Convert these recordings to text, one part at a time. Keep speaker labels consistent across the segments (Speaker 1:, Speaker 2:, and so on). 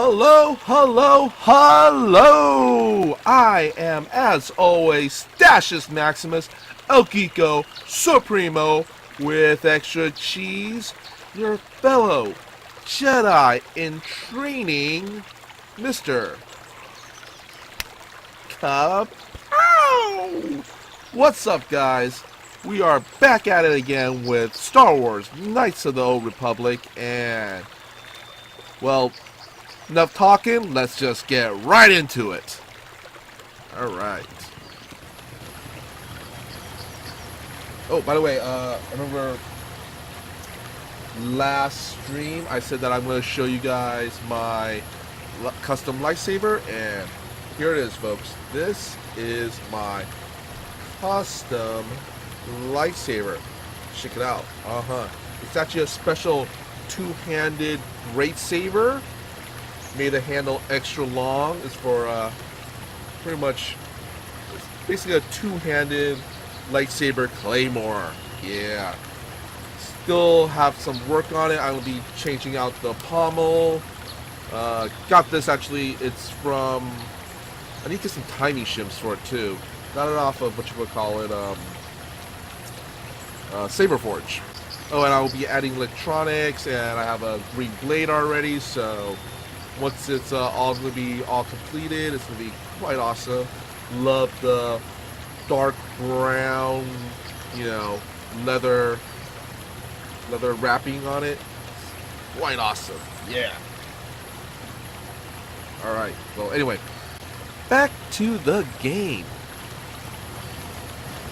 Speaker 1: Hello, hello, hello! I am, as always, Stashus Maximus, El Geeko Supremo, with extra cheese, your fellow Jedi in training, MrKaPao! What's up, guys? We are back at it again with Star Wars Knights of the Old Republic, and, well, enough talking, let's just get right into it. Alright. Oh, by the way, I remember last stream I said that I'm going to show you guys my custom lightsaber, and here it is, folks. This is my custom lightsaber. Check it out. It's actually a special two-handed great saber. Made the handle extra long. It's for pretty much, it's basically a two-handed lightsaber claymore. Yeah. Still have some work on it. I will be changing out the pommel. Got this actually. It's from, I need to get some timing shims for it too. Got it off of what you would call it, Saberforge. Oh, and I will be adding electronics, and I have a green blade already, so once it's all going to be all completed, it's going to be quite awesome. Love the dark brown, you know, leather wrapping on it. Quite awesome. Yeah. Alright, well, anyway, back to the game.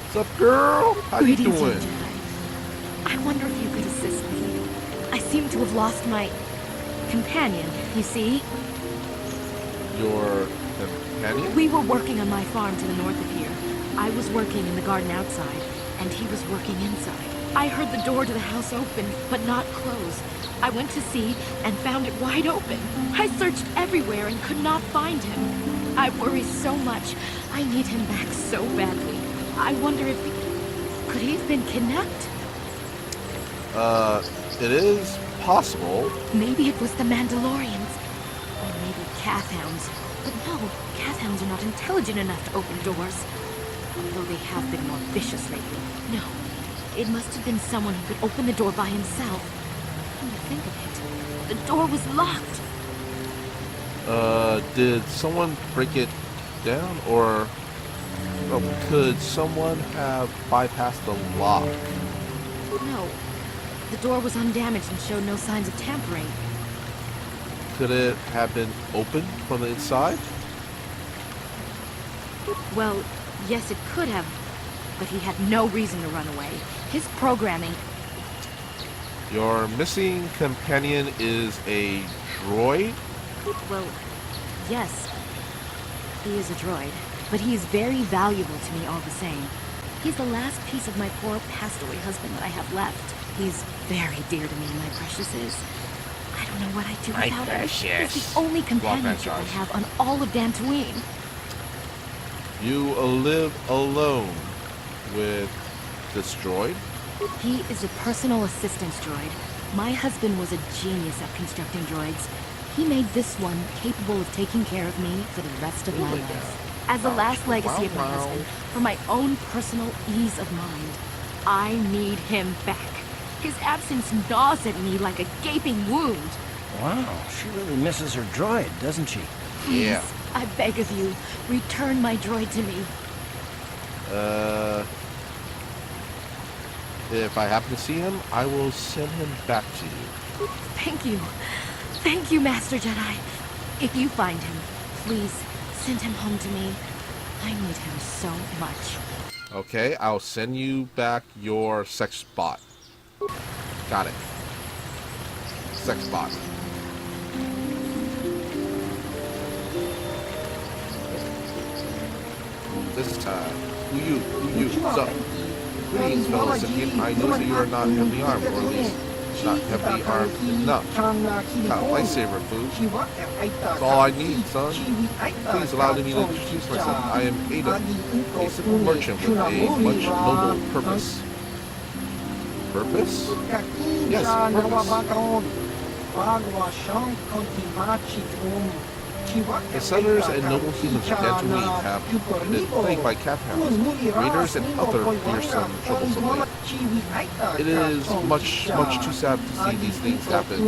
Speaker 1: What's up, girl? How you doing?
Speaker 2: Jedi. I wonder if you could assist me. I seem to have lost my companion, you see?
Speaker 1: Your companion?
Speaker 2: We were working on my farm to the north of here. I was working in the garden outside, and he was working inside. I heard the door to the house open, but not close. I went to see and found it wide open. I searched everywhere and could not find him. I worry so much. I need him back so badly. I wonder if could he have been kidnapped?
Speaker 1: It is possible.
Speaker 2: Maybe it was the Mandalorians. Or maybe Cathhounds. But no, Cathhounds are not intelligent enough to open doors. Although they have been more vicious lately. No, it must have been someone who could open the door by himself. Come to think of it, the door was locked.
Speaker 1: Did someone break it down, or could someone have bypassed the lock?
Speaker 2: No, the door was undamaged and showed no signs of tampering.
Speaker 1: Could it have been opened from the inside?
Speaker 2: Well, yes, it could have, but he had no reason to run away. His programming...
Speaker 1: Your missing companion is a droid?
Speaker 2: Well, yes, he is a droid, but he is very valuable to me all the same. He's the last piece of my poor passed-away husband that I have left. He's very dear to me, my precious is. I don't know what I'd do without him. He's the only companionship I have on all of Dantooine.
Speaker 1: You live alone with this droid?
Speaker 2: He is a personal assistance droid. My husband was a genius at constructing droids. He made this one capable of taking care of me for the rest of my life. As the last legacy of my husband, for my own personal ease of mind, I need him back. His absence gnaws at me like a gaping wound.
Speaker 3: Wow, she really misses her droid, doesn't she?
Speaker 2: Please,
Speaker 1: Yeah.
Speaker 2: I beg of you, return my droid to me.
Speaker 1: If I happen to see him, I will send him back to you.
Speaker 2: Thank you. Thank you, Master Jedi. If you find him, please send him home to me. I need him so much.
Speaker 1: Okay, I'll send you back your sex bot. Got it. Sex bot. This time, who you? What's up? Greetings, fellow recipient. I notice that you are not heavily armed, or at least not heavily armed enough. Got lightsaber food. That's all I need, son. Please allow me to introduce myself. I am Ada, a simple merchant with a much noble purpose. Purpose? Yes, purpose. The settlers and noble humans began to leave, have been plagued by cat hounds, raiders, and other fearsome, troublesome things. It is much too sad to see these things happen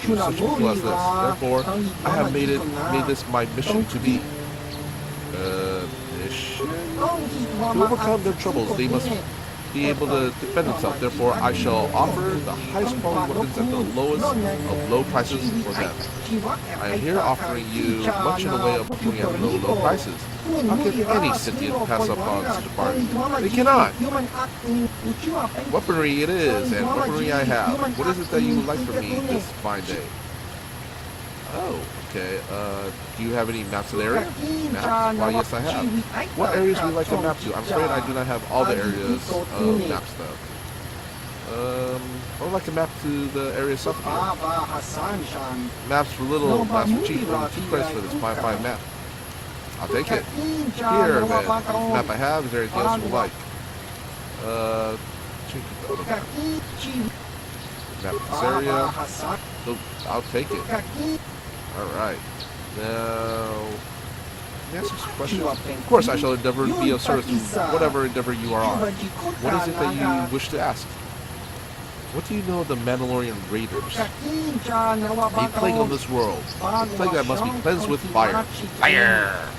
Speaker 1: to such people as this. Therefore, I have made this my mission to be. Mission? To overcome their troubles, they must be able to defend themselves. Therefore, I shall offer the highest quality weapons at the lowest of low prices for them. I am here offering you much in the way of putting at low prices. How can any sentient pass up on such a bargain? They cannot. Weaponry it is, and weaponry I have. What is it that you would like from me this fine day? Oh, okay. Do you have any maps of the area? Maps? Why, yes, I have. What areas would you like a map to? I'm afraid I do not have all the areas of maps, though. I would like a map to the area south of here. Maps for little, maps for cheap, only 2 credits for this fine map. I'll take it. Here, then. This map I have, is there anything else you would like? Change the other map. Map this area. So, I'll take it. Alright. Now, can I ask you some questions? Of course, I shall endeavor to be of service to whatever endeavor you are on. What is it that you wish to ask? What do you know of the Mandalorian Raiders? A plague on this world. A plague that must be cleansed with fire. Fire!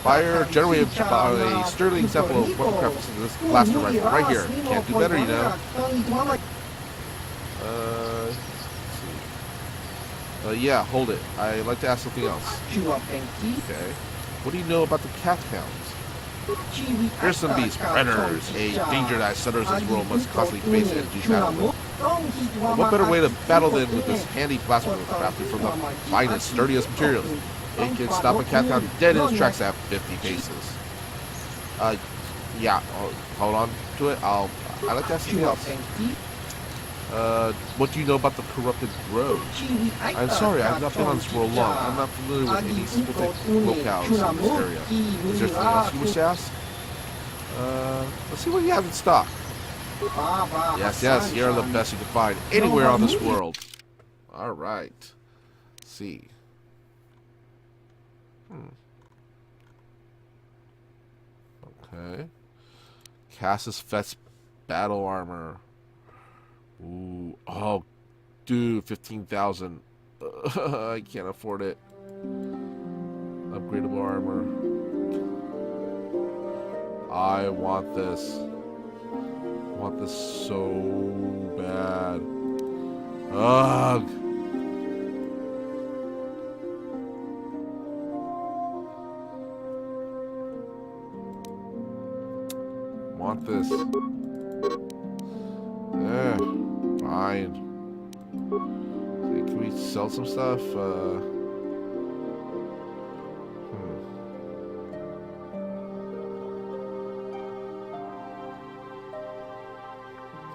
Speaker 1: Fire generated by a sterling example of weaponcraft in this blaster right here. Can't do better, you know. Yeah, hold it. I'd like to ask something else. Okay. What do you know about the cat hounds? Fearsome beasts, predators, a danger that settlers in this world must constantly face and do battle with. What better way to battle than with this handy blaster crafted from the finest, sturdiest materials? It can stop a cat hound dead in its tracks at 50 paces. Yeah, hold on to it. I'd like to ask something else. What do you know about the corrupted grove? I'm sorry, I've not been on this world long. I'm not familiar with any specific locales in this area. Is there something else you wish to ask? Let's see what you have in stock. Yes, here are the best you can find anywhere on this world. Alright. Let's see. Okay. Cassis Fett's battle armor. Ooh, oh, dude, 15,000. I can't afford it. Upgradable armor. I want this. I want this so bad. Ugh. Want this. Fine. Okay, can we sell some stuff? I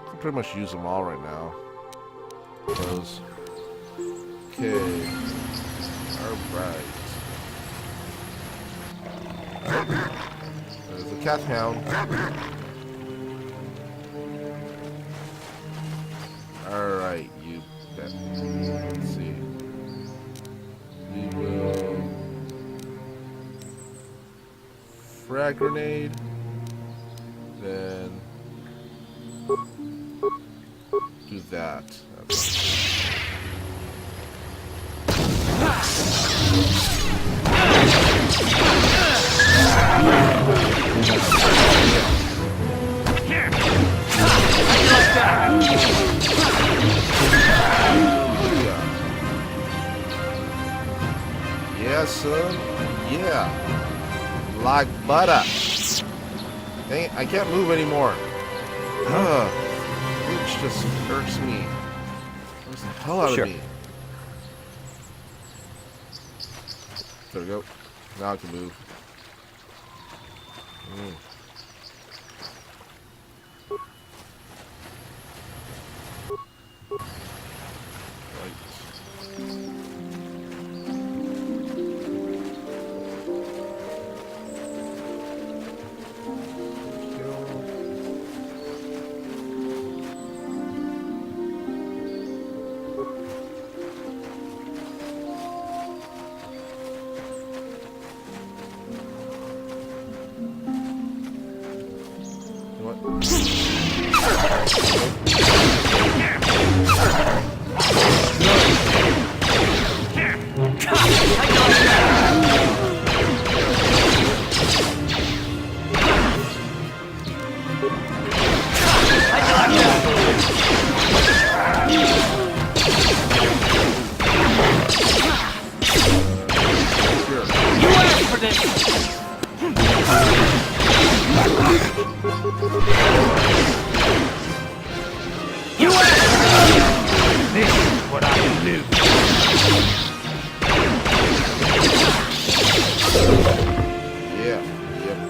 Speaker 1: can pretty much use them all right now. Those. Okay. Alright. There's a cat hound. Alright, you bet. Let's see. We will frag grenade. Then do that. Yes, son. Yeah. Like butter. Dang it, I can't move anymore. Which just irks me. Irks the hell out of me. There we go. Now I can move.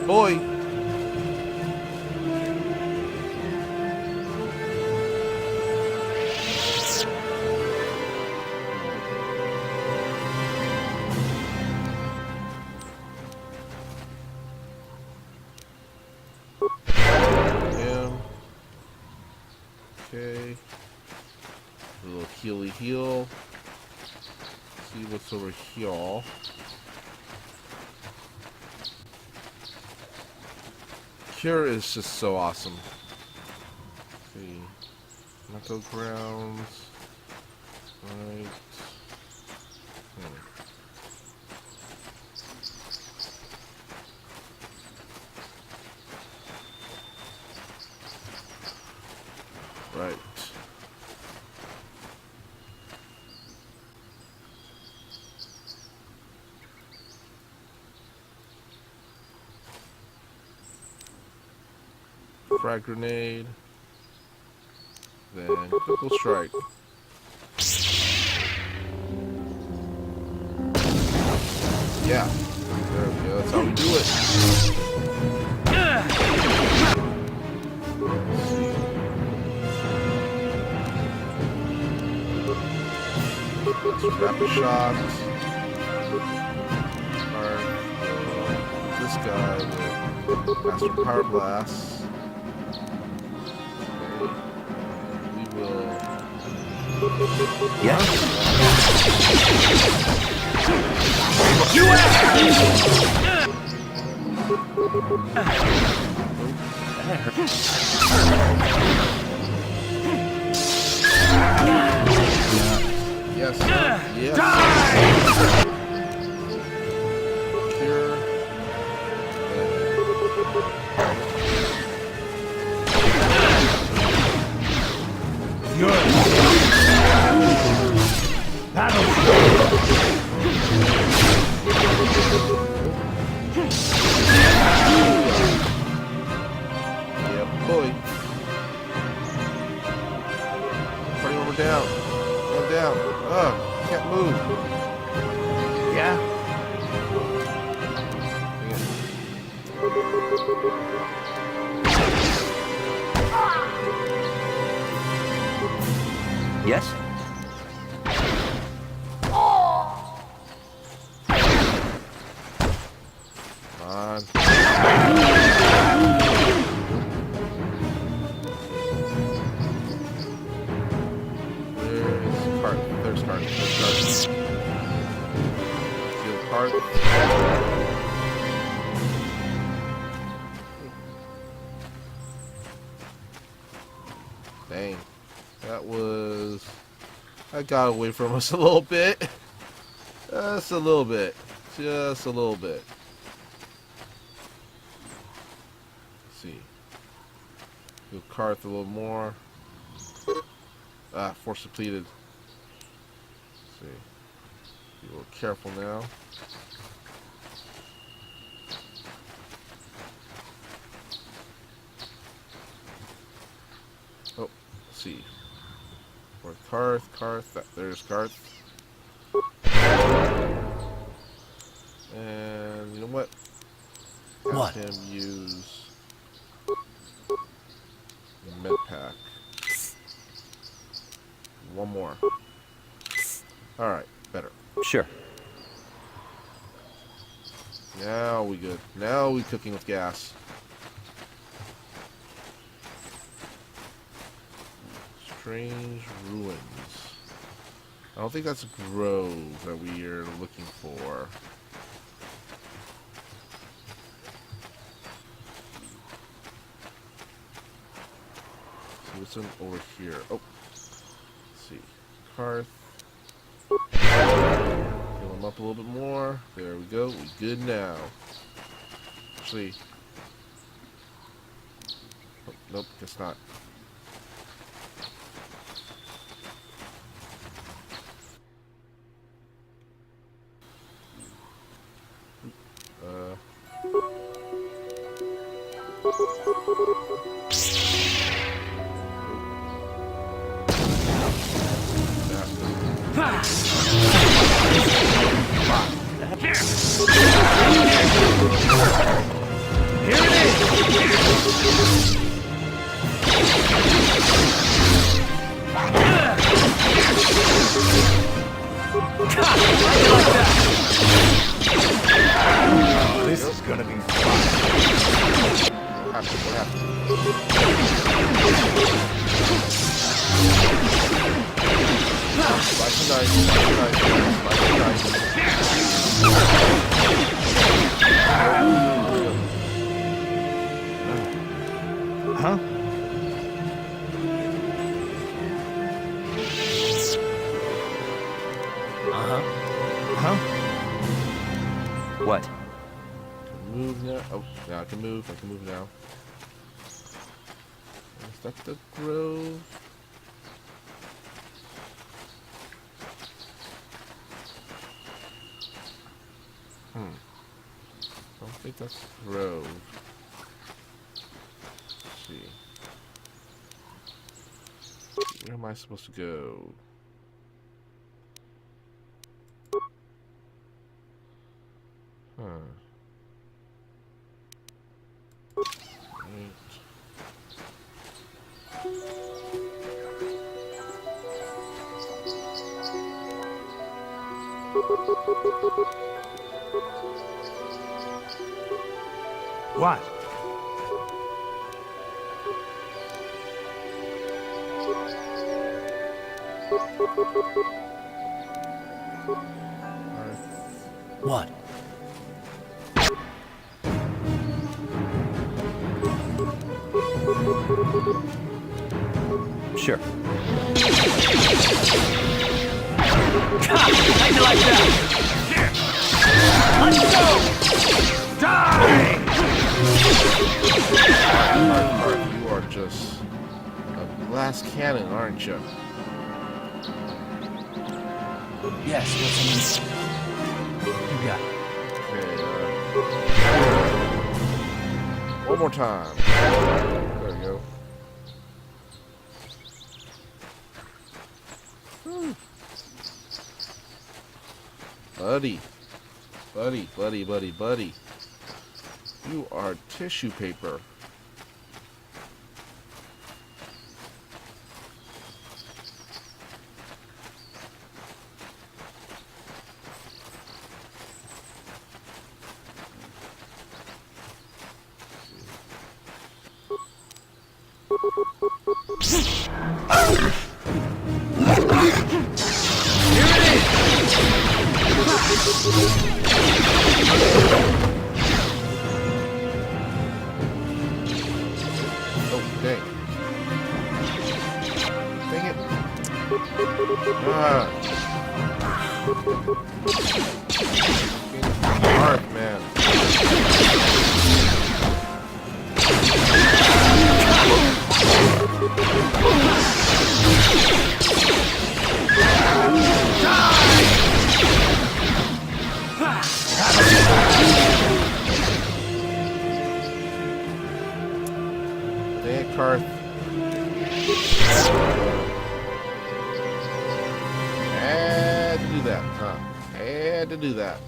Speaker 1: Boy. Him. Okay. A little healy heal. See what's over here. Cure is just so awesome. Let's see. Metal grounds. Right. Right. Frag grenade. Then critical strike. Yeah. There we go. That's how we do it. Rapid shots. This guy with Master Power Blast. We will.
Speaker 3: Yeah.
Speaker 4: You
Speaker 1: Yes. Yes. Cure.
Speaker 4: Good. Battle.
Speaker 1: Yep, boy. Party over down. One down. Can't move.
Speaker 4: Yeah.
Speaker 3: Yes?
Speaker 1: Come on. There's cart. Field cart. Dang. That got away from us a little bit. Just a little bit. Just a little bit. Let's see. Field cart a little more. Force depleted. Let's see. Be a little careful now. Oh, let's see. Or Karth, there's Karth. And you know what?
Speaker 3: What?
Speaker 1: Have him use med pack. One more. Alright, better.
Speaker 3: Sure.
Speaker 1: Now we good. Now we cooking with gas. Strange ruins. I don't think that's a grove that we are looking for. So what's in over here? Oh, let's see. Karth. Heal him up a little bit more. There we go. We good now. Actually, oh, nope, guess not.
Speaker 4: This is gonna be fun.
Speaker 1: What happened? Slice and dice, slice and dice, slice and dice.
Speaker 4: Huh? Huh?
Speaker 3: What?
Speaker 1: Can move now. Oh, yeah, I can move. I can move now. Is that the grove? I don't think that's the grove. Let's see. Where am I supposed to go? Huh. Right.
Speaker 4: What?
Speaker 3: What? Sure.
Speaker 4: How'd you like that? Let's go! Die!
Speaker 1: Mark, you are just a glass cannon, aren't you?
Speaker 3: Yes, what's in You got it.
Speaker 1: Okay, one more time. There we go. Buddy. Buddy. You are tissue paper. Oh, dang. Dang it. Darth, man. Dang it, Karth. Had to do that, huh? Had to do that.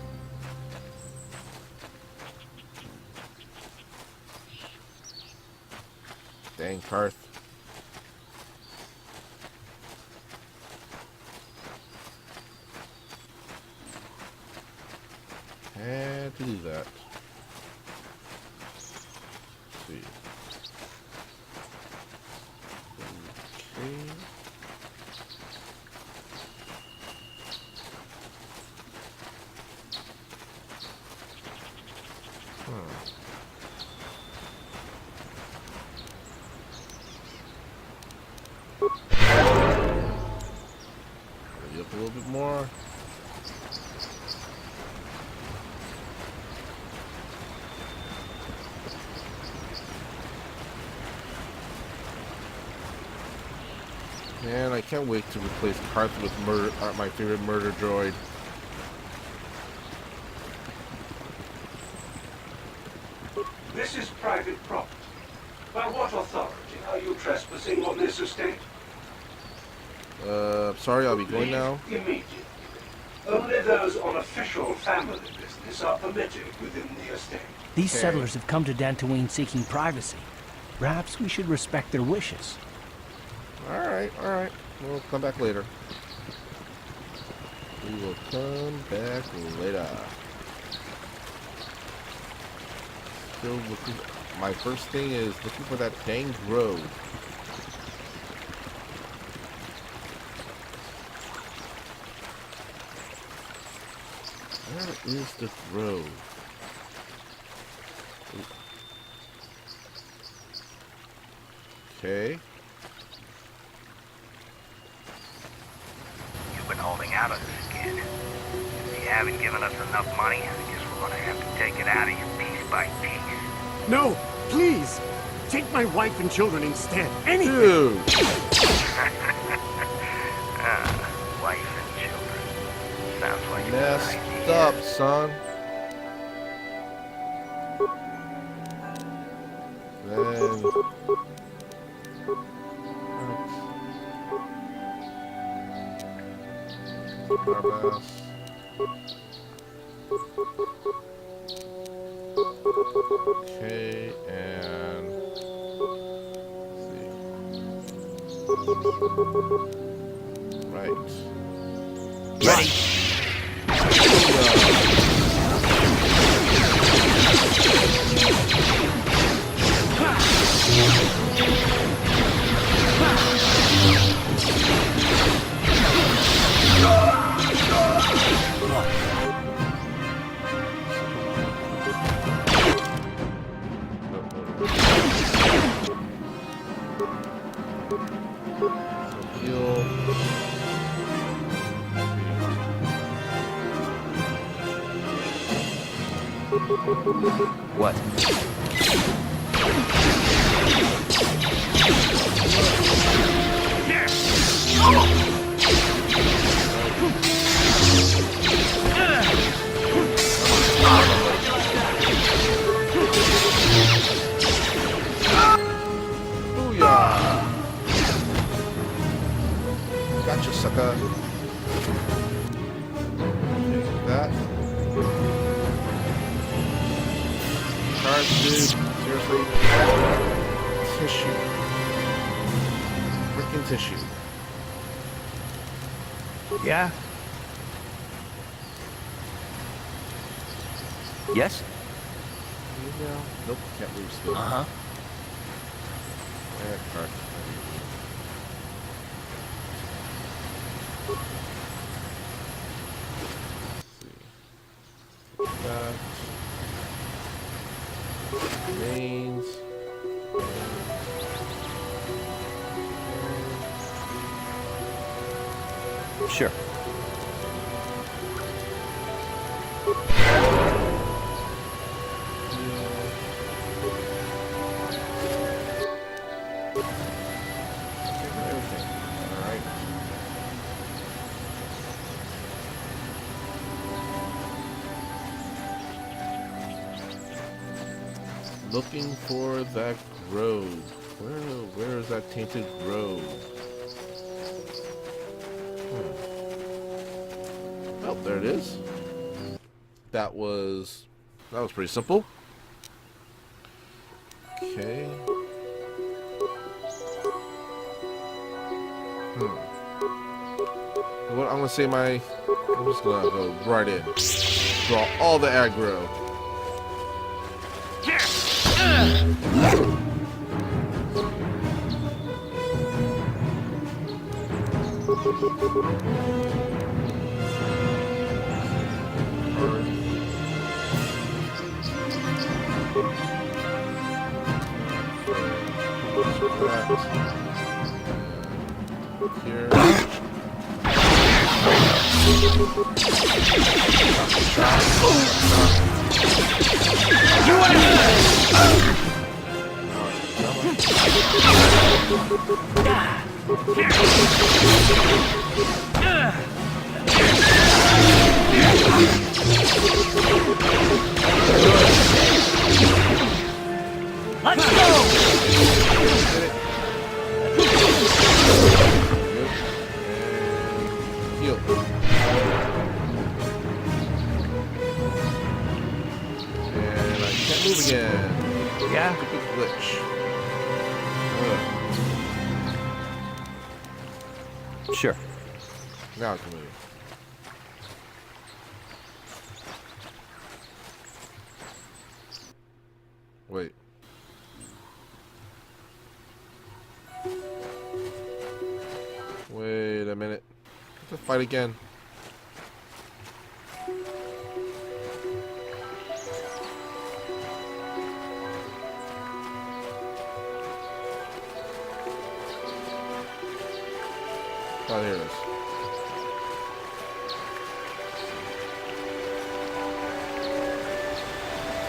Speaker 1: Dang, Karth. Had to do that. Let's see. Okay. more. Man, I can't wait to replace Carth with my favorite murder droid.
Speaker 5: This is private property. By what authority are you trespassing on this estate?
Speaker 1: Sorry, I'll be going now.
Speaker 5: Immediately. Only those on official family business are permitted within the estate.
Speaker 3: These
Speaker 1: Okay.
Speaker 3: settlers have come to Dantooine seeking privacy. Perhaps we should respect their wishes.
Speaker 1: Alright. We'll come back later. We will come back later. Still looking. My first thing is looking for that dang road. Where is the road? Okay.
Speaker 6: You've been holding out on this kid. If you haven't given us enough money, I guess we're gonna have to take it out of you piece by piece.
Speaker 4: No, please. Take my wife and children instead. Anything.
Speaker 1: Dude.
Speaker 6: Wife and children. Sounds like a good
Speaker 1: Messed
Speaker 6: idea.
Speaker 1: up, son. Then. Carbass. Okay, and let's see. Right.
Speaker 3: Ready? What?
Speaker 1: Booyah! Gotcha, sucker. That. Charge, dude. Seriously. Tissue. Freaking tissue.
Speaker 4: Yeah?
Speaker 3: Yes?
Speaker 1: Nope, can't move still.
Speaker 3: Uh-huh.
Speaker 1: Card. That. Mains.
Speaker 3: Sure.
Speaker 1: Looking for that grove. Where is that tainted grove? Oh, there it is. That was pretty simple. Okay. What I'm gonna say I'm just gonna go right in. Draw all the aggro. Here.
Speaker 3: Let's go!
Speaker 1: Heal. And I can't move again.
Speaker 3: Yeah?
Speaker 1: Stupid glitch.
Speaker 3: Sure.
Speaker 1: Now I can move. Wait. Wait a minute. I have to fight again. Oh, here it is.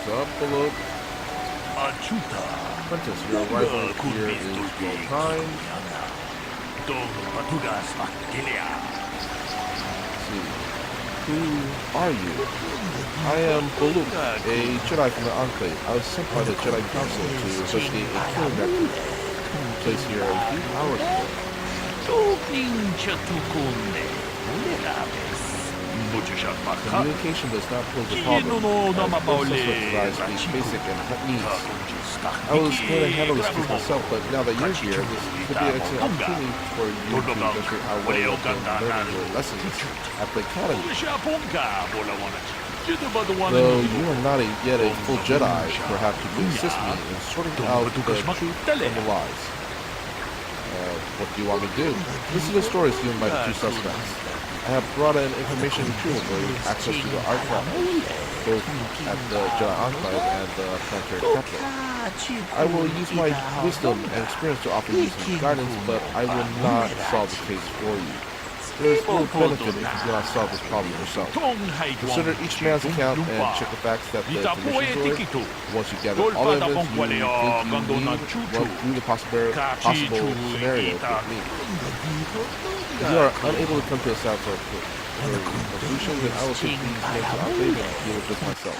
Speaker 1: Up below. Apprentice, your arrival here is well timed. See. Who are you? I am Baluk, a Jedi from the Enclave. I was sent by the Jedi Council to investigate a killing that took place here a few hours ago. Communication does not pose a problem, as provides these basic and needs. I was going to handle this case myself, but now that you're here, this could be an excellent opportunity for you to demonstrate how well you can learn your lessons at the Academy. Though you are not yet a full Jedi, perhaps you can assist me in sorting out the truth from the lies. What do you want me to do? Listen to the stories given by the two suspects. I have brought in information retrieval for you, access to the archive, both at the Jedi Enclave and the planetary capital. I will use my wisdom and experience to offer you some guidance, but I will not solve the case for you. There is little benefit if you do not solve this problem yourself. Consider each man's account and check the facts that the information is. Once you gather all the evidence you need, run through the possible scenarios with me. If you are unable to come to a satisfactory conclusion, then I will take these men to Enclave and deal with this myself.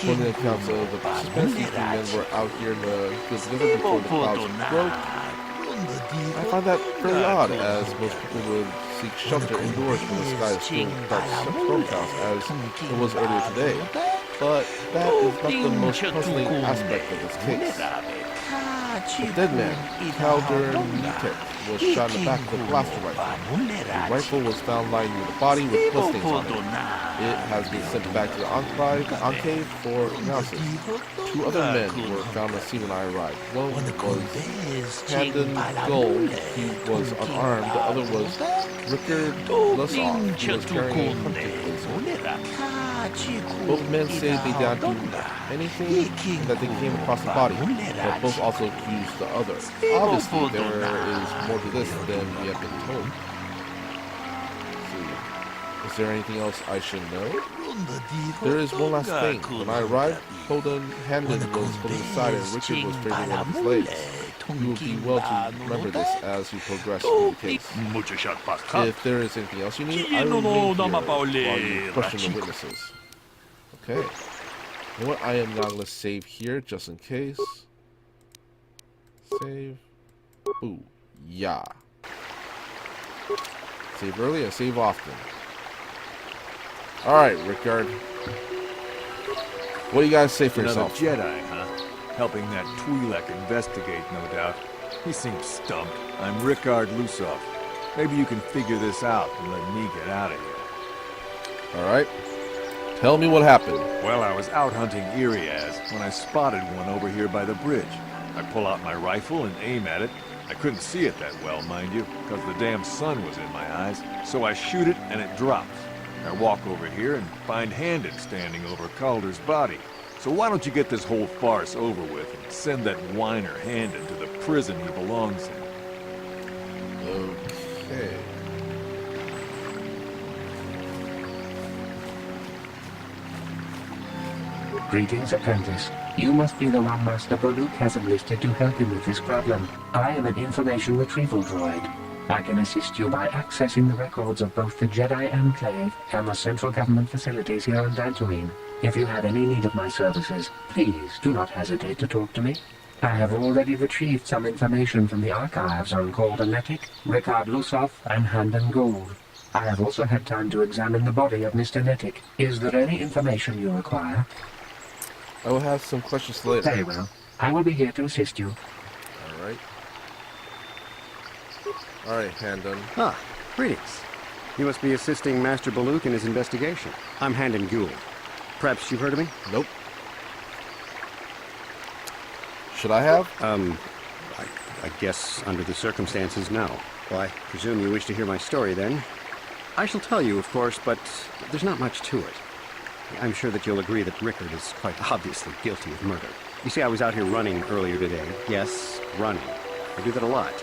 Speaker 1: From the accounts of the participants, these three men were out here in the field together before the clouds broke. I find that very odd, as most people would seek shelter indoors when the sky is still dark storm clouds, as it was earlier today. But that is not the most puzzling aspect of this case. The dead man, Pt.11, was shot in the back with a blaster rifle. The rifle was found lying near the body with bloodstains on it. It has been sent back to the Enclave for analysis. Two other men were found on the scene when I arrived. One was Handon Gold, he was unarmed. The other was Rickard Lussoff, he was carrying a hunting laser. Both men say they did not do anything and that they came across the body, but both also accused the other. Obviously, there is more to this than we have been told. Let's see. Is there anything else I should know? There is one last thing. When I arrived, Handon was holding the side and Richard was breaking one of his legs. You will be well to remember this as you progress through the case. If there is anything else you need, I will remain here while you question the witnesses. Okay. You know what? I am now going to save here just in case. Save. Ooh. Yeah. Save early and save often. Alright, Rickard. What do you guys say for
Speaker 7: Another
Speaker 1: yourself?
Speaker 7: Jedi, huh? Helping that Twi'lek investigate, no doubt. He seems stumped. I'm Rickard Lussoff. Maybe you can figure this out and let me get out of here.
Speaker 1: Alright. Tell me what happened.
Speaker 7: Well, I was out hunting Iriaz when I spotted one over here by the bridge. I pull out my rifle and aim at it. I couldn't see it that well, mind you, because the damn sun was in my eyes. So I shoot it and it drops. I walk over here and find Handon standing over Calder's body. So why don't you get this whole farce over with and send that whiner Handon to the prison he belongs in?
Speaker 1: Okay.
Speaker 8: Greetings, apprentice. You must be the one Master Malak has enlisted to help him with this problem. I am an information retrieval droid. I can assist you by accessing the records of both the Jedi Enclave and the central government facilities here on Dantooine. If you have any need of my services, please do not hesitate to talk to me. I have already retrieved some information from the archives on Galactic, Ricard Lusov, and Handon Gould. I have also had time to examine the body of Mr. Netic. Is there any information you require?
Speaker 1: I will have some questions later.
Speaker 8: Very well. I will be here to assist you.
Speaker 1: Alright. Alright, Handon.
Speaker 9: Ah, greetings. You must be assisting Master Malak in his investigation. I'm Handon Gould. Perhaps you've heard of me?
Speaker 1: Nope. Should I have?
Speaker 9: I guess under the circumstances, no. Well, I presume you wish to hear my story, then. I shall tell you, of course, but there's not much to it. I'm sure that you'll agree that Ricard is quite obviously guilty of murder. You see, I was out here running earlier today. Yes, running. I do that a lot.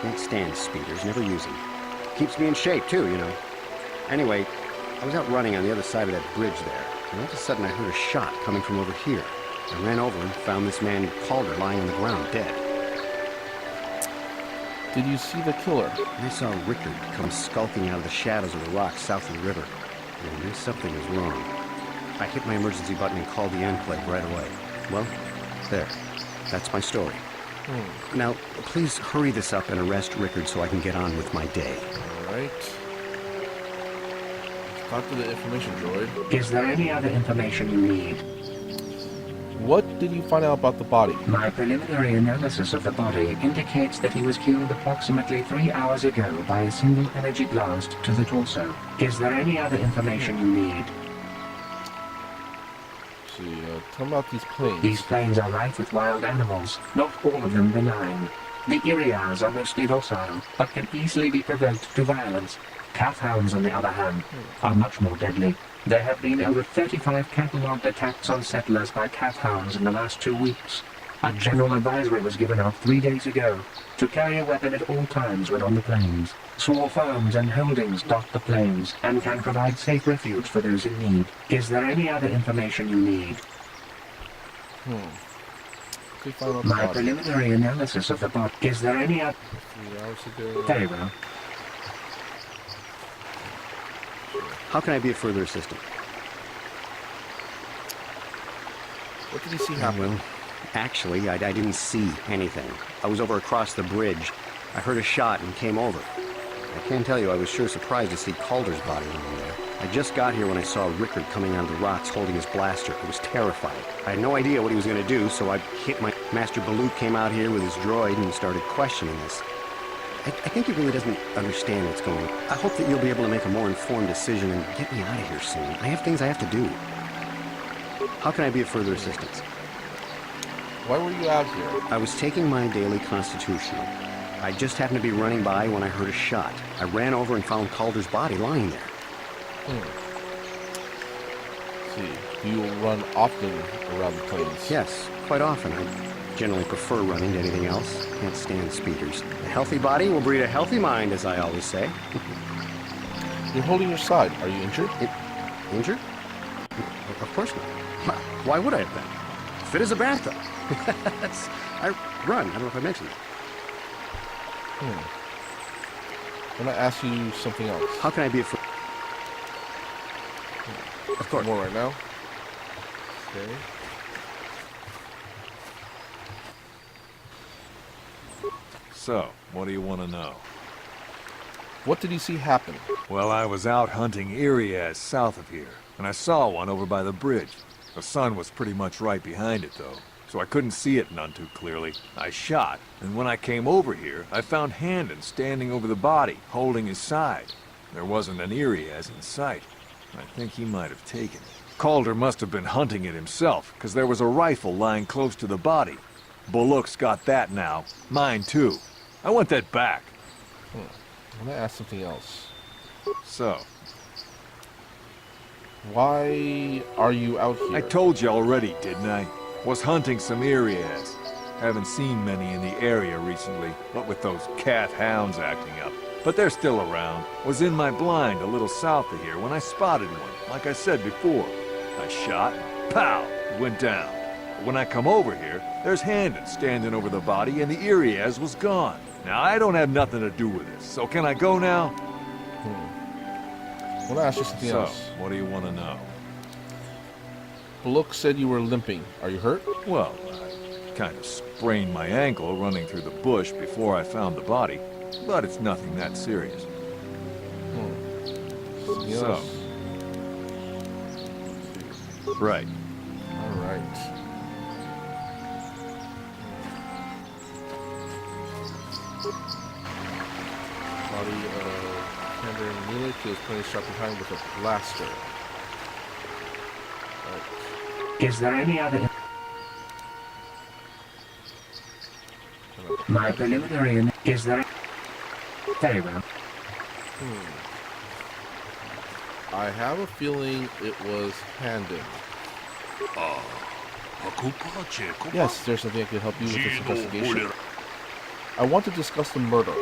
Speaker 9: Can't stand speeders, never use them. Keeps me in shape, too, you know. Anyway, I was out running on the other side of that bridge there, and all of a sudden I heard a shot coming from over here. I ran over and found this man Calder lying on the ground, dead.
Speaker 1: Did you see the killer?
Speaker 9: I saw Ricard come skulking out of the shadows of the rocks south of the river. And I knew something was wrong. I hit my emergency button and called the Enclave right away. Well, there. That's my story. Now, please hurry this up and arrest Ricard so I can get on with my day.
Speaker 1: Alright. Talk to the information droid.
Speaker 8: Is there any other information you need?
Speaker 1: What did you find out about the body?
Speaker 8: My preliminary analysis of the body indicates that he was killed approximately 3 hours ago by a single energy blast to the torso. Is there any other information you need?
Speaker 1: See, tell me about these planes.
Speaker 8: These plains are rife with wild animals, not all of them benign. The Iriars are mostly docile, but can easily be provoked to violence. Calf hounds, on the other hand, are much more deadly. There have been over 35 catalogued attacks on settlers by calf hounds in the last 2 weeks. A general advisory was given out 3 days ago to carry a weapon at all times when on the plains. Small farms and holdings dot the plains and can provide safe refuge for those in need. Is there any other information you need? My preliminary analysis of the body. Is there any other?
Speaker 1: 3 hours ago.
Speaker 8: Very well.
Speaker 9: How can I be of further assistance?
Speaker 1: What did you see happen?
Speaker 9: Well, actually, I didn't see anything. I was over across the bridge. I heard a shot and came over. I can't tell you, I was sure surprised to see Calder's body lying there. I just got here when I saw Ricard coming out of the rocks holding his blaster. I was terrified. I had no idea what he was going to do, so I hit my... Master Malak came out here with his droid and started questioning us. I think he really doesn't understand what's going on. I hope that you'll be able to make a more informed decision and get me out of here soon. I have things I have to do. How can I be of further assistance?
Speaker 1: Why were you out here?
Speaker 9: I was taking my daily constitutional. I just happened to be running by when I heard a shot. I ran over and found Calder's body lying there.
Speaker 1: See, do you run often around the plains?
Speaker 9: Yes, quite often. I generally prefer running to anything else. Can't stand speeders. A healthy body will breed a healthy mind, as I always say.
Speaker 1: You're holding your side. Are you injured?
Speaker 9: Injured? Of course not. Why would I have been? Fit as a bathtub. I run. I don't know if I mentioned it.
Speaker 1: I'm gonna ask you something else.
Speaker 9: How can I be a friend? Of course.
Speaker 1: More right now. Okay.
Speaker 7: So, what do you want to know?
Speaker 1: What did you see happen?
Speaker 7: Well, I was out hunting Irias south of here, and I saw one over by the bridge. The sun was pretty much right behind it, though, so I couldn't see it none too clearly. I shot, and when I came over here, I found Handon standing over the body, holding his side. There wasn't an Irias in sight. I think he might have taken it. Calder must have been hunting it himself, because there was a rifle lying close to the body. Bullock's got that now. Mine, too. I want that back.
Speaker 1: I'm gonna ask something else.
Speaker 7: So,
Speaker 1: why are you out here?
Speaker 7: I told you already, didn't I? Was hunting some Irias. Haven't seen many in the area recently, what with those calf hounds acting up. But they're still around. Was in my blind a little south of here when I spotted one, like I said before. I shot, pow, it went down. But when I come over here, there's Handon standing over the body and the Iriaz was gone. Now, I don't have nothing to do with this, so can I go now?
Speaker 1: I want to ask you something else.
Speaker 7: What do you want to know?
Speaker 1: Baluk said you were limping. Are you hurt?
Speaker 7: Well, I kind of sprained my ankle running through the bush before I found the body, but it's nothing that serious.
Speaker 1: Something
Speaker 7: So.
Speaker 1: else?
Speaker 7: Right.
Speaker 1: All right. Body of Commander Malak is currently shot behind with a blaster. Right.
Speaker 8: Is there any other... My preliminary... Is there... Very well.
Speaker 1: I have a feeling it was Handon. Yes, there's something I can help you with this investigation. I want to discuss the murder.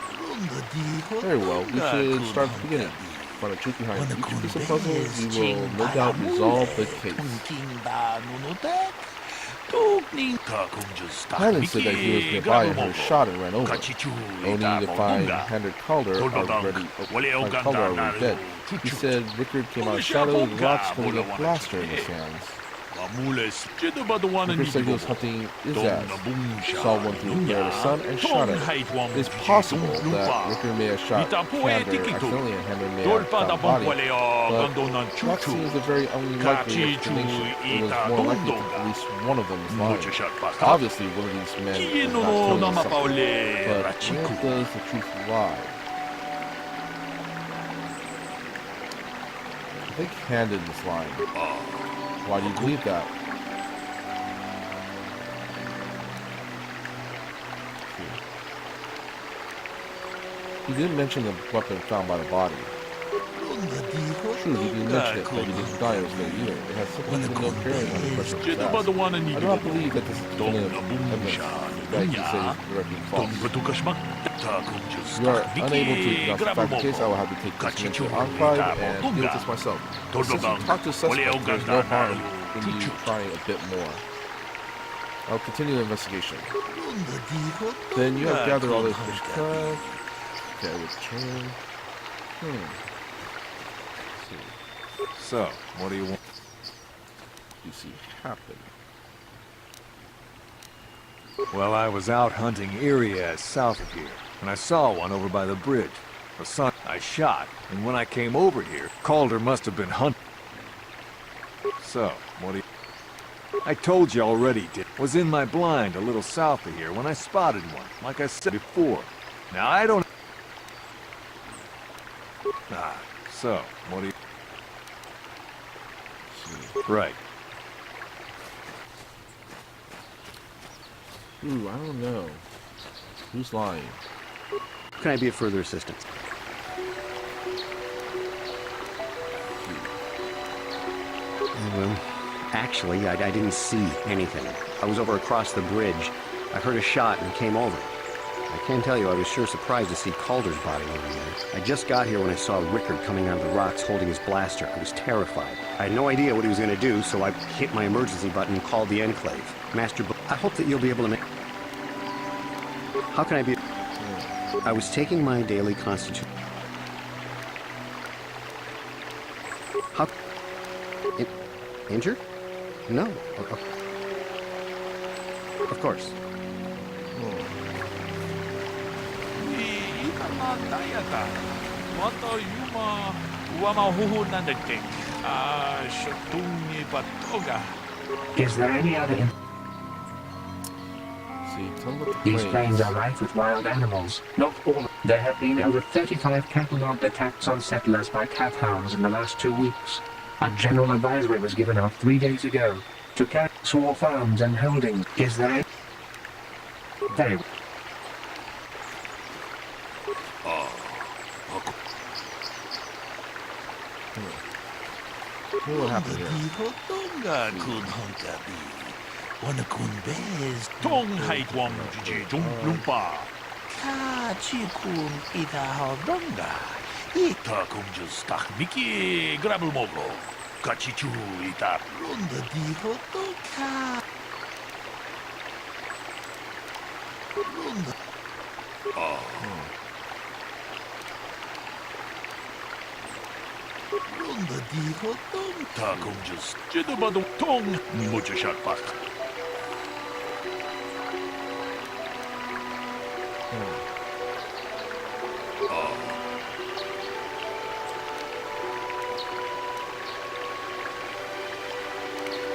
Speaker 1: Very well, we should start at the beginning. Find the truth behind each piece of puzzle, we will no doubt resolve the case. Handon said that he was nearby and heard a shot and ran over. Only to find Handon Calder already dead. He said Rickard came out of shadow, rocks holding a blaster in his hands. Rickard said he was hunting Izaz, saw one through the glare of the sun, and shot it. It is possible that Rickard may have shot Kander accidentally and Handon may have shot the body, but that seems a very unlikely explanation. It was more likely that at least one of them is lying. Obviously, one of these men is not telling us something, but where does the truth lie? I think Handon is lying. Why do you believe that? He didn't mention the weapon found by the body. True, he didn't mention it, but he didn't die as there either. It has something to no bearing on the question of his past. I do not believe that this is definitive evidence that he says is directly false. You are unable to justify the case, I will have to take this into archive and deal with this myself. But since you talked to a suspect, there's no harm in you trying a bit more. I'll continue the investigation. Then you have gathered all this crime. Okay, return.
Speaker 7: So, what do you want?
Speaker 1: You see happen.
Speaker 7: Well, I was out hunting Iriaz south of here, and I saw one over by the bridge. The sun I shot, and when I came over here, Calder must have been hunting. So, what do you... I told you already, was in my blind a little south of here when I spotted one, like I said before. Now, I don't... So, what do you... Right.
Speaker 1: Ooh, I don't know. Who's lying?
Speaker 9: Can I be of further assistance? Well, actually, I didn't see anything. I was over across the bridge. I heard a shot and came over. I can't tell you, I was sure surprised to see Calder's body over there. I just got here when I saw Rickard coming out of the rocks holding his blaster. I was terrified. I had no idea what he was going to do, so I hit my emergency button and called the Enclave. Master, I hope that you'll be able to make... How can I be... I was taking my daily constitution... How... Injured? No. Of course.
Speaker 8: Is there any other... These plains are rife with wild animals. Not all. There have been over 35 catalogued attacks on settlers by cat hounds in the last 2 weeks. A general advisory was given out 3 days ago to carry small farms and holdings. Is there any... Very well.
Speaker 1: What happened here?
Speaker 10: 같이 줄이다. 론더 디고 또카. 론더. 론더 디고 또다 공주스. 제도바동 통 무주샷 박.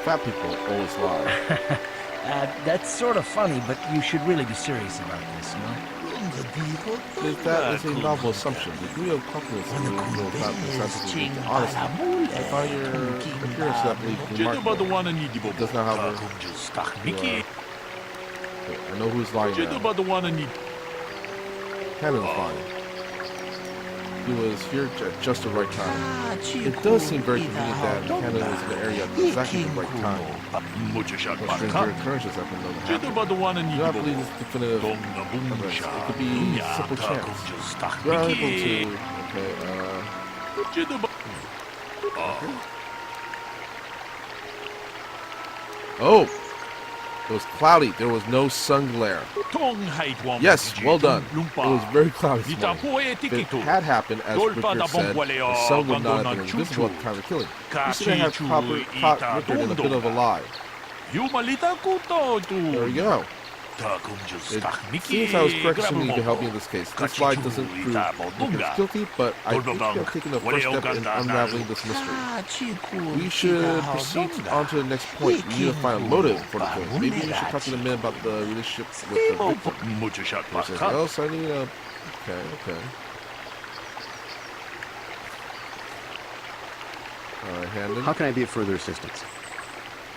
Speaker 1: Fat people always lie.
Speaker 3: That's sort of funny, but you should really be serious about this, no?
Speaker 1: That is a novel assumption. The degree of confidence in the individual is not necessarily to honesty. I find your appearance to that belief remarkable. It does not, however, I know who's lying now. Cannon's lying. He was here at just the right time. It does seem very convenient that Cannon is in the area at exactly the right time. What stranger occurrences have been known to happen. Do not believe this definitive evidence. It could be simple chance. You are able to... Okay, Oh! It was cloudy. There was no sun glare. Yes, well done. It was very cloudy this morning. If it had happened, as Rickard said, the sun would not have been invisible at the time of killing. You should have caught Rickard in a bit of a lie. There we go. It seems I was correct assuming you could help me in this case. This lie doesn't prove Rickard's guilty, but I think you have taken the first step in unraveling this mystery. We should proceed on to the next point. We need to find a motive for the killing. Maybe we should talk to the men about the relationship with the victim. There's something else I need a... Okay. Alright, Handon.
Speaker 9: How can I be of further assistance?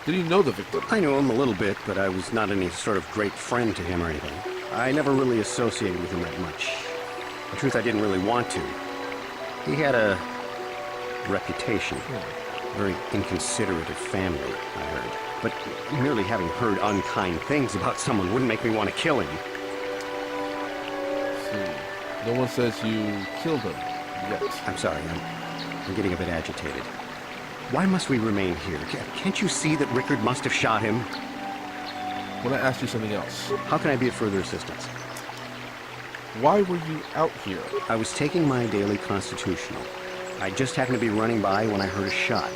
Speaker 1: Did you know the victim?
Speaker 9: I knew him a little bit, but I was not any sort of great friend to him or anything. I never really associated with him that much. In truth, I didn't really want to. He had a reputation. Very inconsiderate of family, I heard. But merely having heard unkind things about someone wouldn't make me want to kill him.
Speaker 1: See. No one says you killed him yet.
Speaker 9: I'm sorry, I'm getting a bit agitated. Why must we remain here? Can't you see that Rickard must have shot him?
Speaker 1: I want to ask you something else.
Speaker 9: How can I be of further assistance?
Speaker 1: Why were you out here?
Speaker 9: I was taking my daily constitutional. I just happened to be running by when I heard a shot.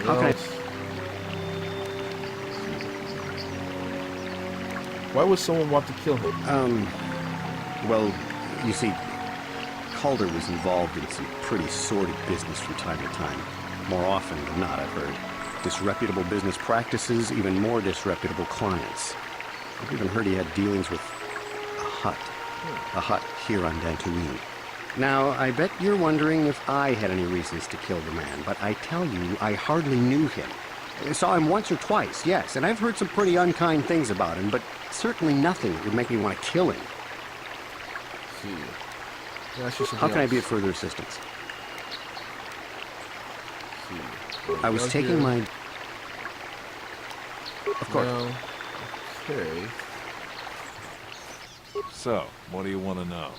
Speaker 9: How can I...
Speaker 1: Why would someone want to kill him?
Speaker 9: Well, you see... Calder was involved in some pretty sordid business from time to time. More often than not, I've heard. Disreputable business practices, even more disreputable clients. I've even heard he had dealings with a hut here on Dantooine. Now, I bet you're wondering if I had any reasons to kill the man, but I tell you, I hardly knew him. I saw him once or twice, yes, and I've heard some pretty unkind things about him, but certainly nothing that would make me want to kill him. How can I be of further assistance? I was taking my... Of course.
Speaker 1: Okay.
Speaker 7: So, what do you want to know?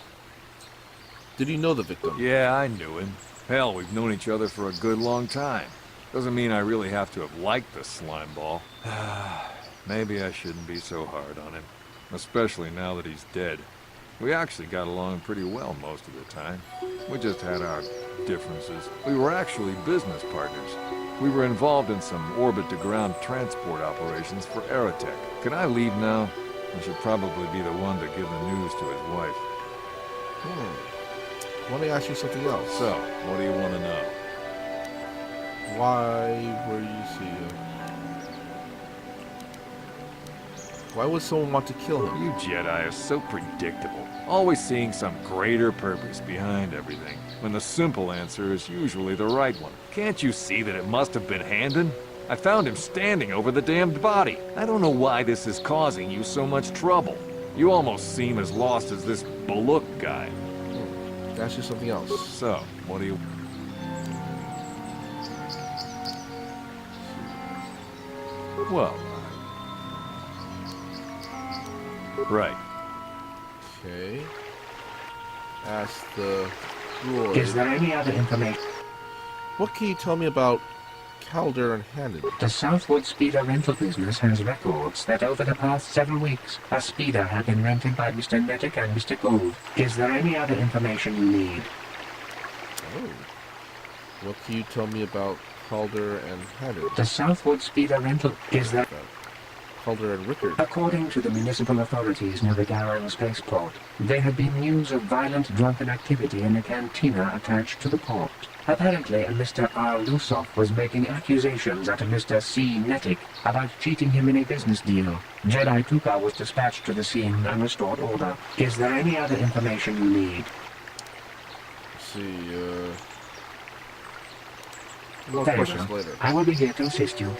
Speaker 1: Did you know the victim?
Speaker 7: Yeah, I knew him. Hell, we've known each other for a good long time. Doesn't mean I really have to have liked the slimeball. Maybe I shouldn't be so hard on him. Especially now that he's dead. We actually got along pretty well most of the time. We just had our differences. We were actually business partners. We were involved in some orbit-to-ground transport operations for Aerotech. Can I leave now? I should probably be the one to give the news to his wife.
Speaker 1: I want to ask you something else.
Speaker 7: So, what do you want to know?
Speaker 1: Why were you seeing? Why would someone want to kill him?
Speaker 7: You Jedi are so predictable. Always seeing some greater purpose behind everything, when the simple answer is usually the right one. Can't you see that it must have been Handon? I found him standing over the damned body. I don't know why this is causing you so much trouble. You almost seem as lost as this Baluk guy.
Speaker 1: Ask you something else.
Speaker 7: So, what do you... Well... Right.
Speaker 1: Okay. Ask the droid.
Speaker 8: Is there any other information?
Speaker 1: What can you tell me about Calder and Hannon?
Speaker 8: The Southwood Speeder rental business has records that over the past several weeks, a speeder had been rented by Mr. Nettic and Mr. Gould. Is there any other information you need?
Speaker 1: Oh. What can you tell me about Calder and Hannon?
Speaker 8: The Southwood Speeder rental is there...
Speaker 1: Calder and Rickard.
Speaker 8: According to the municipal authorities near the Garang spaceport, there had been news of violent drunken activity in a cantina attached to the port. Apparently, Mr. R. Lusoff was making accusations at Mr. C. Nettic about cheating him in a business deal. Jedi Tuka was dispatched to the scene and restored order. Is there any other information you need?
Speaker 1: Let's see, more
Speaker 8: Very
Speaker 1: questions
Speaker 8: well.
Speaker 1: later.
Speaker 8: I will be here to assist you.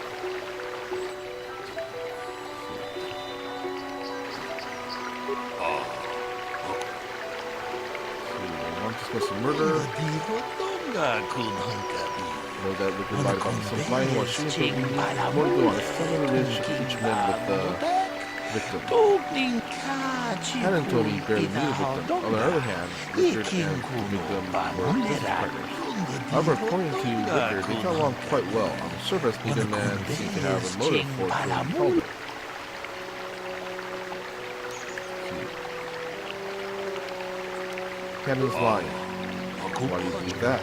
Speaker 1: Some murder. Know that Rickard lied about some flying while shooting more to go on. It's telling the ridge each man with the victim. Hannon told me he barely knew the victim. On the other hand, Rickard and the victim were business partners. However, according to Rickard, they got along quite well. On the surface, neither man seemed to have a motive for killing Calder. Hannon's lying. Why do you think that?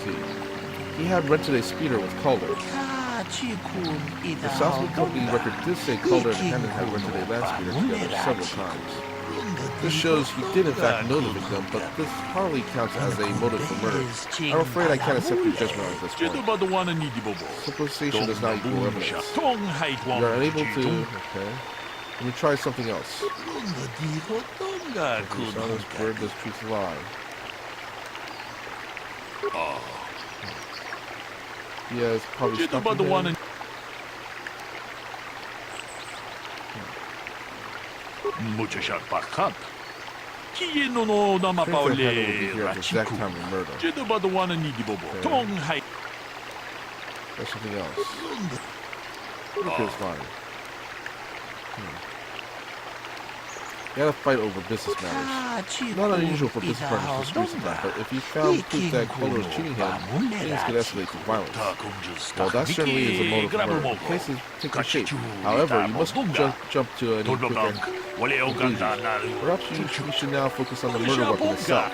Speaker 1: See, he had rented a speeder with Calder. The Southwood Company record did say Calder and Hannon had rented a land speeder together several times. This shows he did in fact know the victim, but this hardly counts as a motive for murder. I'm afraid I can't accept your judgment at this point. Supposition does not equal evidence. You are unable to... Okay. Let me try something else. This bird does truth lie. He has probably stopped him. Exact time of murder. Okay. There's something else. Rickard's lying. You had a fight over business matters. Not unusual for business partners to screw something, but if you found proof that Calder was cheating him, things could escalate to violence. Well, that certainly is a motive for murder. The case is taking shape. However, you must jump to any quicker conclusions. Perhaps you should now focus on the murder weapon itself.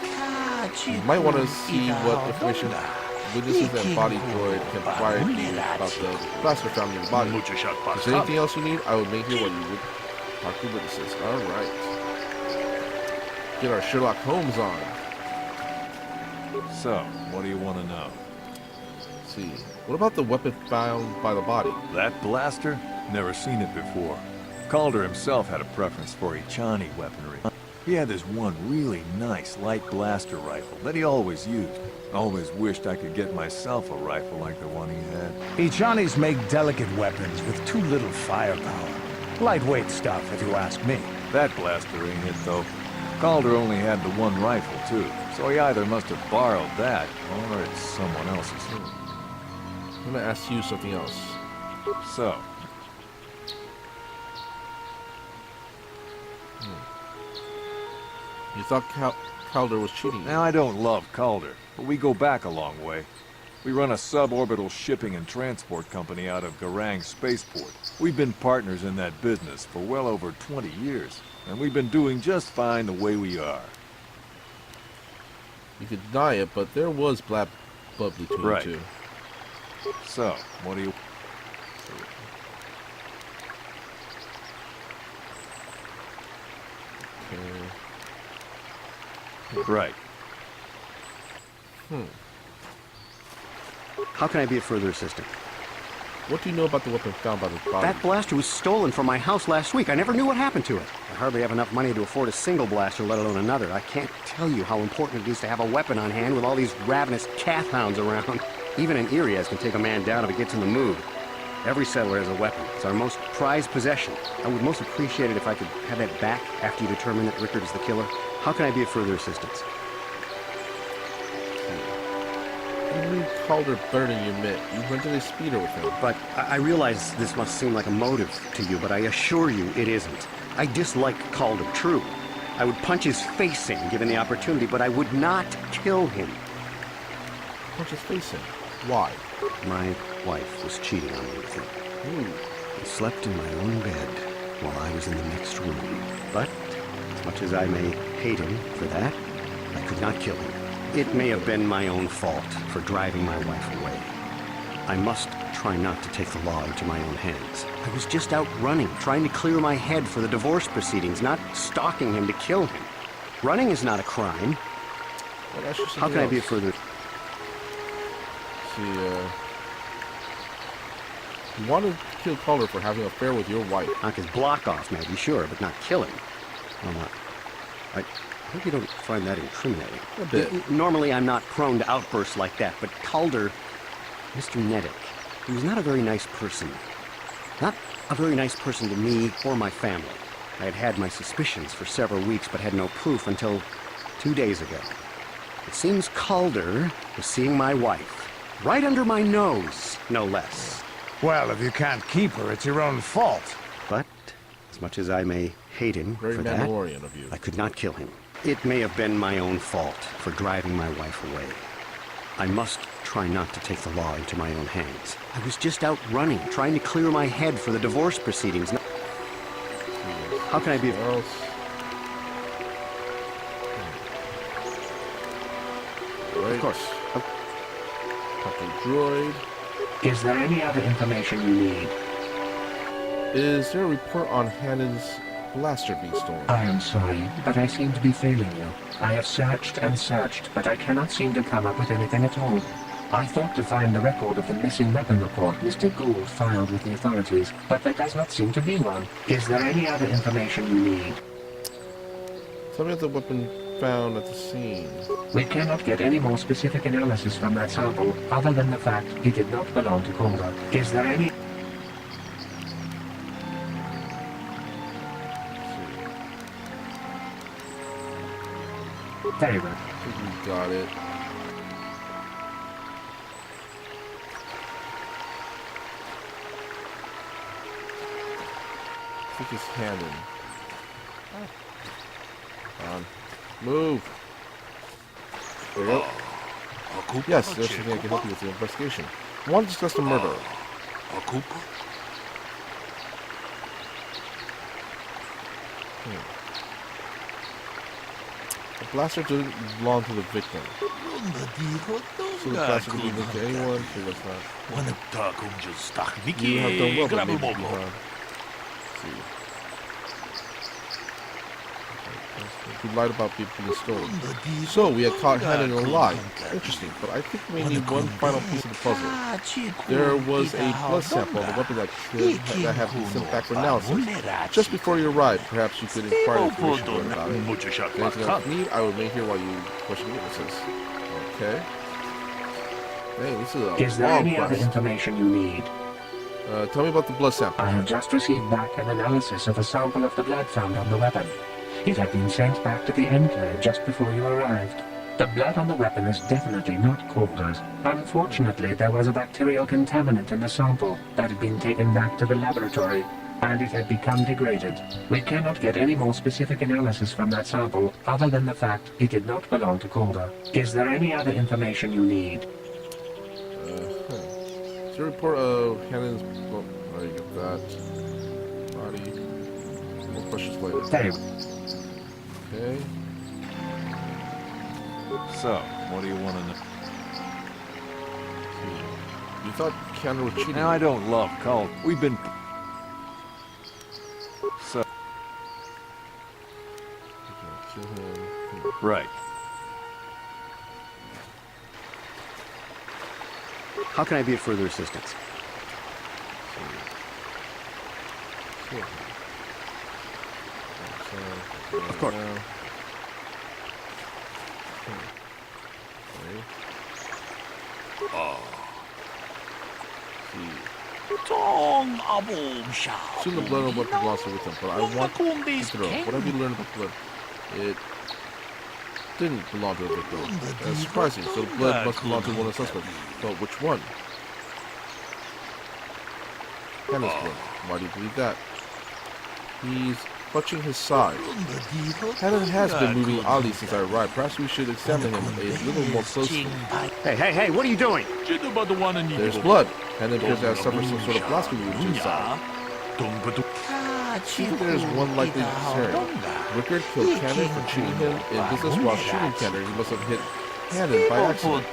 Speaker 1: You might want to see what information witnesses and body droid can provide you about the blaster found in the body. If there's anything else you need, I will make here what you would talk to witnesses. Alright. Get our Sherlock Holmes on.
Speaker 7: So, what do you want to know?
Speaker 1: Let's see. What about the weapon found by the body?
Speaker 7: That blaster? Never seen it before. Calder himself had a preference for Ichani weaponry. He had this one really nice light blaster rifle that he always used. Always wished I could get myself a rifle like the one he had.
Speaker 11: Ichanis make delicate weapons with too little firepower. Lightweight stuff, if you ask me.
Speaker 7: That blaster ain't it, though. Calder only had the one rifle, too, so he either must have borrowed that, or it's someone else's.
Speaker 1: I'm gonna ask you something else.
Speaker 7: So?
Speaker 1: You thought Calder was cheating?
Speaker 7: Now, I don't love Calder, but we go back a long way. We run a suborbital shipping and transport company out of Garang Spaceport. We've been partners in that business for well over 20 years, and we've been doing just fine the way we are.
Speaker 1: You could deny it, but there was black blood between you two.
Speaker 7: So, what do you... Okay. Right.
Speaker 9: How can I be of further assistance?
Speaker 1: What do you know about the weapon found by the body?
Speaker 9: That blaster was stolen from my house last week. I never knew what happened to it. I hardly have enough money to afford a single blaster, let alone another. I can't tell you how important it is to have a weapon on hand with all these ravenous cath hounds around. Even an Irias can take a man down if it gets in the mood. Every settler has a weapon. It's our most prized possession. I would most appreciate it if I could have that back after you determine that Rickard is the killer. How can I be of further assistance?
Speaker 1: You knew Calder better than you admit. You rented a speeder with him.
Speaker 9: But I realize this must seem like a motive to you, but I assure you it isn't. I dislike Calder, true. I would punch his face in given the opportunity, but I would not kill him.
Speaker 1: punch his face in. Why?
Speaker 9: My wife was cheating on me with him.
Speaker 1: Ooh.
Speaker 9: He slept in my own bed while I was in the next room. But, as much as I may hate him for that, I could not kill him. It may have been my own fault for driving my wife away. I must try not to take the law into my own hands. I was just out running, trying to clear my head for the divorce proceedings, not stalking him to kill him. Running is not a crime.
Speaker 1: Well,
Speaker 9: how can I be a further...
Speaker 1: See, you wanted to kill Calder for having an affair with your wife.
Speaker 9: Knock his block off, maybe, sure, but not kill him. Well, I hope you don't find that incriminating.
Speaker 1: A bit.
Speaker 9: Normally, I'm not prone to outbursts like that, but Calder, Mr. Neddick, he was not a very nice person. Not a very nice person to me or my family. I had had my suspicions for several weeks, but had no proof until 2 days ago. It seems Calder was seeing my wife, right under my nose, no less.
Speaker 11: Well, if you can't keep her, it's your own fault.
Speaker 9: But, as much as I may hate him
Speaker 1: Very
Speaker 9: for that,
Speaker 1: Mandalorian of you.
Speaker 9: I could not kill him. It may have been my own fault for driving my wife away. I must try not to take the law into my own hands. I was just out running, trying to clear my head for the divorce proceedings. How can I be...
Speaker 1: Else? Right.
Speaker 9: Of course.
Speaker 1: Captain Droid.
Speaker 8: Is there any other information you need?
Speaker 1: Is there a report on Hannon's blaster being stolen?
Speaker 8: I am sorry, but I seem to be failing you. I have searched and searched, but I cannot seem to come up with anything at all. I thought to find the record of the missing weapon report Mr. Gould filed with the authorities, but there does not seem to be one. Is there any other information you need?
Speaker 1: Tell me of the weapon found at the scene.
Speaker 8: We cannot get any more specific analysis from that sample, other than the fact it did not belong to Calder. Is there any... Very well.
Speaker 1: I think we got it. I think it's Hannon. On. Move! There you go. Yes, there's something I can help you with the investigation. I want to discuss the murder. The blaster didn't belong to the victim. So the blaster could be linked to anyone, so that's not. You have done well, but maybe you have. See. Who lied about people being stolen. So we had caught Hannon in a lie. Interesting, but I think we need one final piece of the puzzle. There was a blood sample of the weapon that have been sent back for analysis. Just before you arrived, perhaps you could inquire information about it. Anything else you need, I will remain here while you question witnesses. Okay. Hey, this is a
Speaker 8: Is there any other information you need?
Speaker 1: Tell me about the blood sample.
Speaker 8: I have just received back an analysis of a sample of the blood found on the weapon. It had been sent back to the Enclave just before you arrived. The blood on the weapon is definitely not Calder's. Unfortunately, there was a bacterial contaminant in the sample that had been taken back to the laboratory, and it had become degraded. We cannot get any more specific analysis from that sample, other than the fact it did not belong to Calder. Is there any other information you need?
Speaker 1: Is there a report of Hannon's... Oh, you get that. Body. More questions later.
Speaker 8: Very
Speaker 1: Okay.
Speaker 7: So, what do you want to know?
Speaker 1: You thought Keanu was cheating.
Speaker 7: Now, I don't love Cult. We've been... So...
Speaker 1: Kill him.
Speaker 7: Right.
Speaker 9: How can I be of further assistance? Of course.
Speaker 1: Soon the blood of what belongs with him, but I want to throw. What have you learned about blood? It didn't belong to the victim. That's surprising, so the blood must belong to one of the suspects. But which one? Hannah's blood. Why do you believe that? He's clutching his side. Hannon has been moving oddly since I arrived. Perhaps we should examine him a little more closely.
Speaker 9: Hey, what are you doing?
Speaker 1: There's blood. Hannon appears to have suffered some sort of blasphemy wound to his side. I think there's one likely scenario. Rickard killed Cannon for cheating him in business while shooting Cannon. He must have hit Hannon by accident.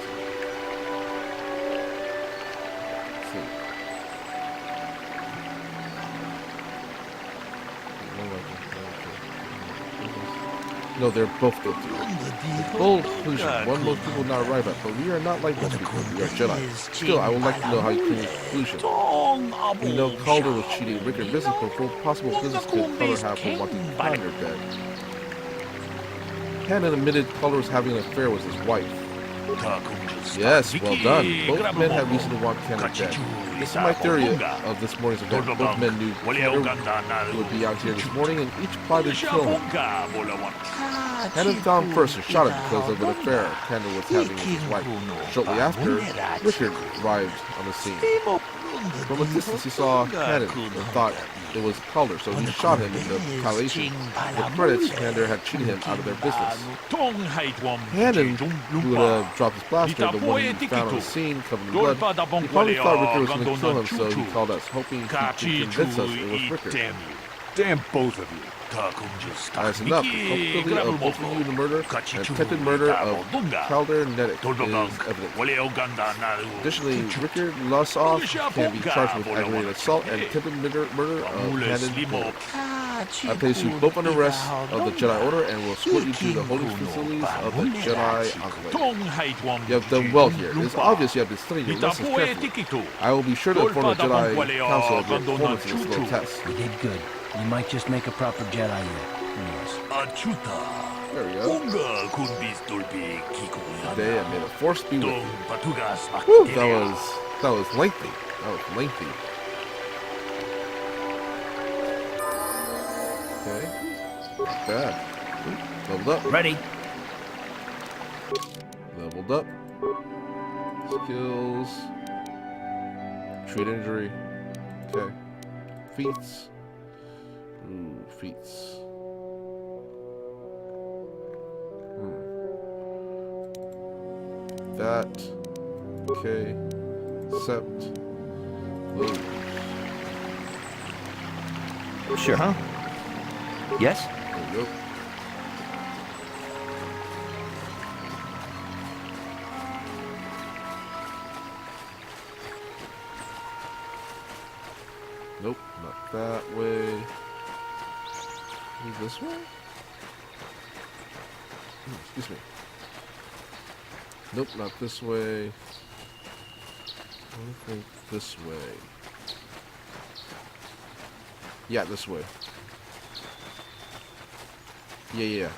Speaker 1: No, they're both guilty. It's bold conclusion, one most people would not arrive at, but we are not like most people. We are Jedi. Still, I would like to know how you came to this conclusion. We know Calder was cheating Rickard business, but what possible business could Calder have for wanting to find her dead? Hannon admitted Calder was having an affair with his wife. Yes, well done. Both men have reason to want Cannon dead. This is my theory of this morning's event. Both men knew Cannon would be out here this morning, and each plotted to kill him. Cannon found him first and shot him because of an affair Cannon was having with his wife. Shortly after, Rickard arrived on the scene. From a distance, he saw Cannon and thought it was Calder, so he shot him in the retaliation. The credits, Cannon had cheated him out of their business. Hannon, who would have dropped his blaster, the one he found on the scene covered in blood, he probably thought Rickard was going to kill him, so he called us, hoping he could convince us it was Rickard.
Speaker 7: Damn both of you.
Speaker 1: That's enough. The culpability of both of you in the murder and attempted murder of Calder Nedic is evident. Additionally, Rickard Lossoff can be charged with aggravated assault and attempted murder of Hannon. I place you both under arrest of the Jedi Order and will escort you to the holding facilities of the Jedi Enclave. You have done well here. It is obvious you have been studying your lessons carefully. I will be sure to inform the Jedi Council of your performance in this little test.
Speaker 3: You did good. You might just make a proper Jedi yet. Who knows?
Speaker 1: There we go. Today I made a force be with you. Woo, that was lengthy. That was lengthy. Okay. Not bad. Leveled up.
Speaker 3: Ready.
Speaker 1: Leveled up. Skills. Treat injury. Okay. Feats. Ooh, feats. That. Okay. Accept. Close.
Speaker 3: Sure, huh? Yes?
Speaker 1: There we go. Nope, not that way. Maybe this way? Excuse me. Nope, not this way. I think this way. Yeah, this way. Yeah.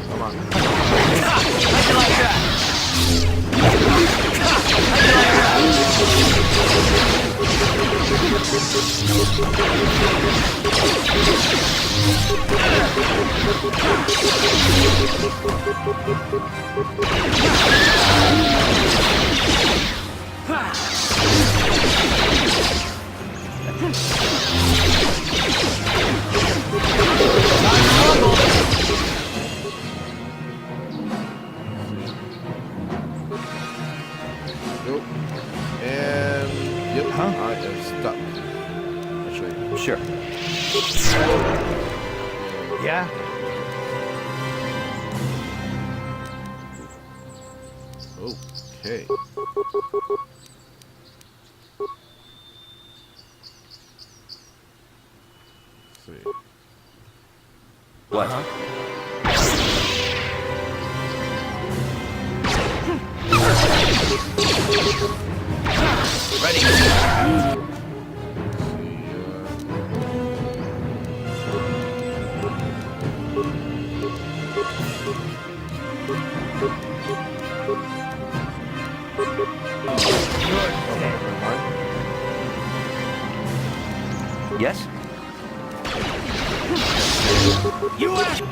Speaker 1: Come on.
Speaker 12: How'd you like that?
Speaker 1: Nope. And yep, I am stuck. Actually,
Speaker 3: sure. Yeah.
Speaker 1: Okay. Let's see.
Speaker 3: What?
Speaker 12: Ready.
Speaker 3: Yes?
Speaker 12: You ask!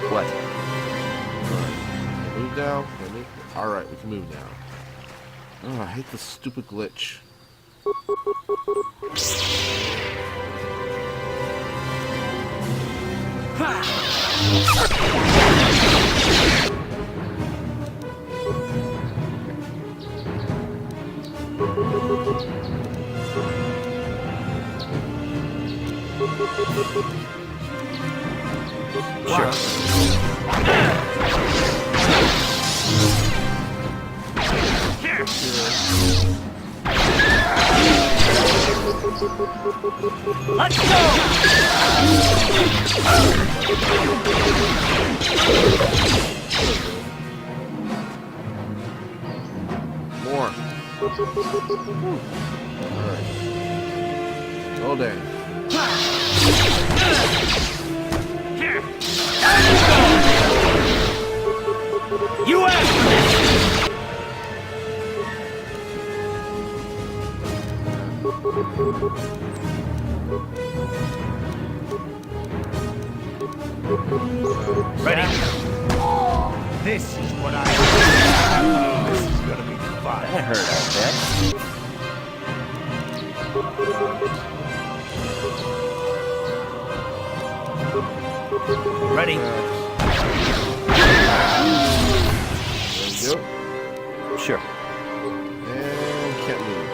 Speaker 3: What?
Speaker 1: Move down. Alright, we can move now. Oh, I hate this stupid glitch.
Speaker 12: Let's go!
Speaker 1: More. Alright. Oh dang.
Speaker 12: You asked for this!
Speaker 3: Ready?
Speaker 11: This is what I... This is gonna be fun.
Speaker 3: That hurt, I bet. Ready?
Speaker 1: There we go.
Speaker 3: Sure.
Speaker 1: And can't move.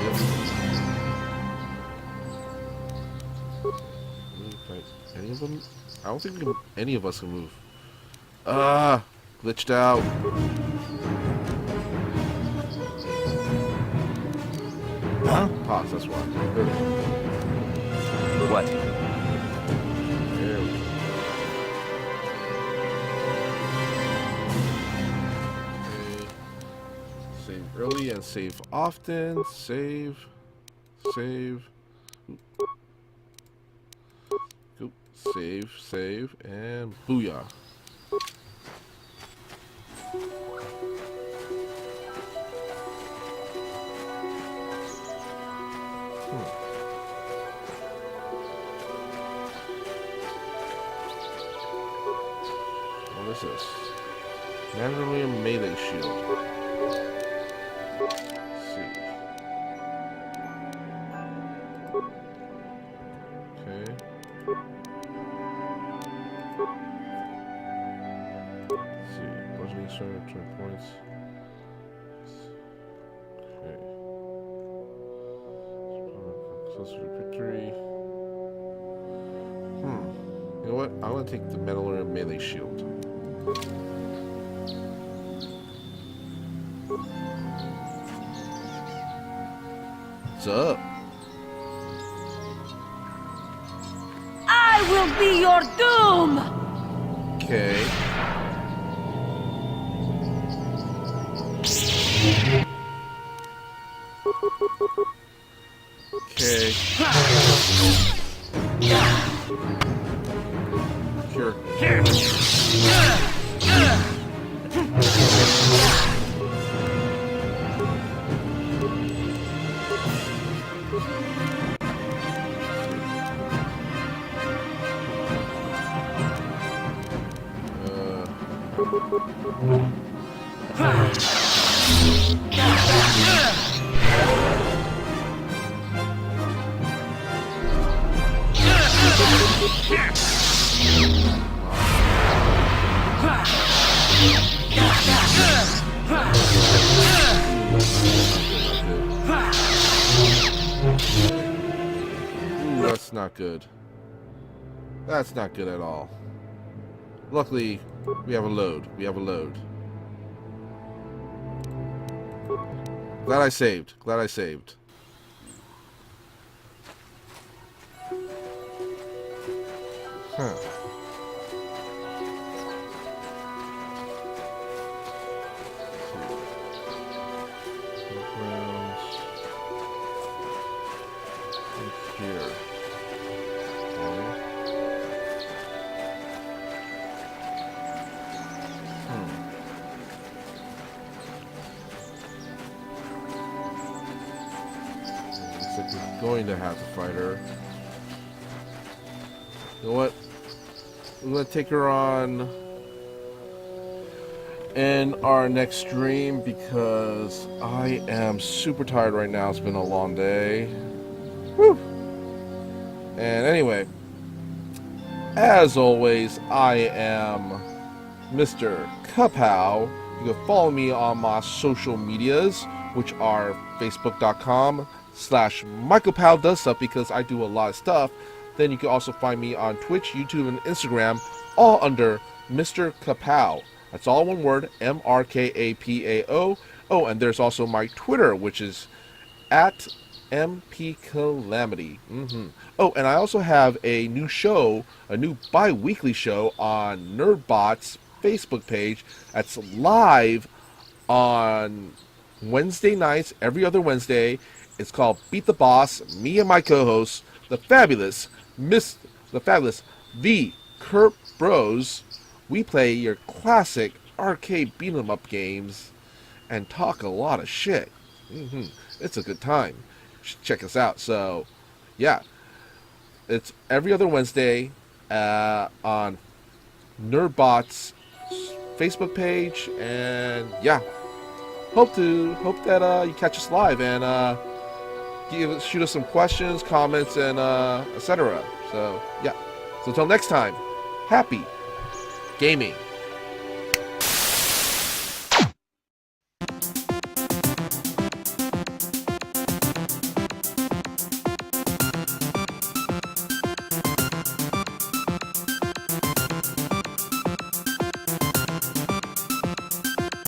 Speaker 1: Yep. Any of them? I don't think any of us can move. Glitched out.
Speaker 11: Huh?
Speaker 1: Pause, that's why.
Speaker 3: What?
Speaker 1: There we go. Okay. Save early and save often. Save. Oop. Save, and booyah. What is this? Mandalorian melee shield. Let's see. Okay. Let's see. Bludgeoning sword, turn points. Okay. Closer to victory. You know what? I'm gonna take the Mandalorian melee shield. What's up?
Speaker 2: I will be your doom!
Speaker 1: Okay. Okay. Sure. Ooh, that's not good. That's not good at all. Luckily, we have a load. We have a load. Glad I saved. Glad I saved. Huh. Here. Looks like we're going to have to fight her. You know what? We're going to take her on in our next stream because I am super tired right now. It's been a long day. Woo! And anyway, as always, I am MrKaPao. You can follow me on my social medias, which are facebook.com/MrKaPao does stuff, because I do a lot of stuff. Then you can also find me on Twitch, YouTube, and Instagram, all under MrKaPao. That's all one word, MrKaPao. Oh, and there's also my Twitter, which is at MPCalamity. Oh, and I also have a new show, a new bi-weekly show on NerdBot's Facebook page that's live on Wednesday nights, every other Wednesday. It's called Beat the Boss. Me and my co-host, the fabulous The Kurt Bros, we play your classic arcade beat 'em up games and talk a lot of shit. It's a good time. Check us out. So, yeah, it's every other Wednesday on NerdBot's Facebook page, and yeah, hope that you catch us live and shoot us some questions, comments, and etc. So yeah, so until next time, happy gaming.